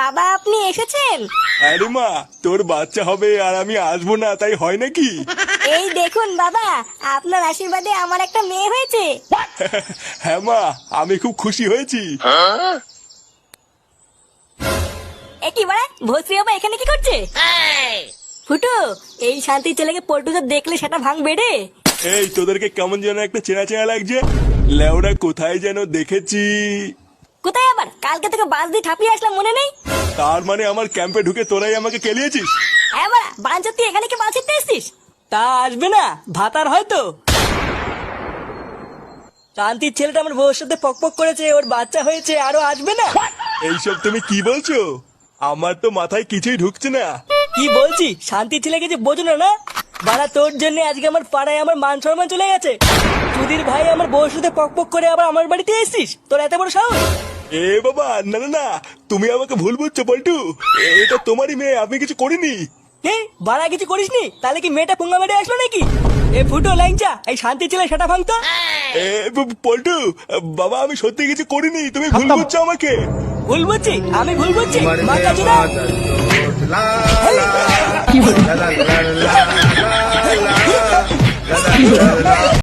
বাবা আপনি এসেছেন? আরে মা, তোর বাচ্চা হবে আর আমি আসবো না তাই হয় নাকি? এই দেখুন বাবা, আপনার আশীর্বাদে আমার একটা মেয়ে হয়েছে। হ্যাঁ মা, আমি খুব খুশি হয়েছি। এ কি বাড়া, ভস্রী বাবা এখানে কি করছে? ফুটো, এই শান্তির ছেলেকে পল্টুদা দেখলে সেটা ভাঙবে রে। এই তোদেরকে কেমন যেন একটা চেনা চেনা লাগছে। লেওরা কোথায় যেন দেখেছি। কোথায় আবার? কালকে থেকে বাস দিয়ে ঠাপিয়ে আসলাম, মনে নেই? তার মানে আমার ক্যাম্পে ঢুকে তোরাই আমাকে কেলিয়েছিস? হ্যাঁ বাড়া, বাঞ্চোদ তুই এখানে কি বাস ছিটতে এসছিস? তা আসবে না, ভাতার হয়তো। শান্তির ছেলেটা আমার বউর সাথে পকপক করেছে, ওর বাচ্চা হয়েছে, আরো আসবে না। এইসব তুমি কি বলছো? আমার তো মাথায় কিছুই ঢুকছে না। কি বলছি, শান্তির ছেলেকে যে বোঝো না না। বাড়া তোর জন্য আজকে আমার পাড়ায় আমার মান সম্মান চলে গেছে। সুধীর ভাই আমার বউর সাথে পকপক করে আবার আমার বাড়িতে এসেছিস, তোর এত বড় সাহস? এ বাবা, না না না, তুমি আমাকে ভুল বুঝছো পল্টু। এটা তোমারই মেয়ে, আমি কিছু করিনি। হে বাড়া, কিছু করিসনি? তাহলে কি মেয়েটা পুঙ্গা মেরে আসলো নাকি? এ ফুটো লাইনচা, এই শান্তির ছেলে সেটা ভাঙতো। এ পল্টু, বাবা আমি সত্যি কিছু করিনি, তুমি ভুল বুঝছো আমাকে। ভুল বুঝছি? আমি ভুল বুঝছি? मरने মাথা চুদা। बाद ला ला ला ला ला ला ला ला ला ला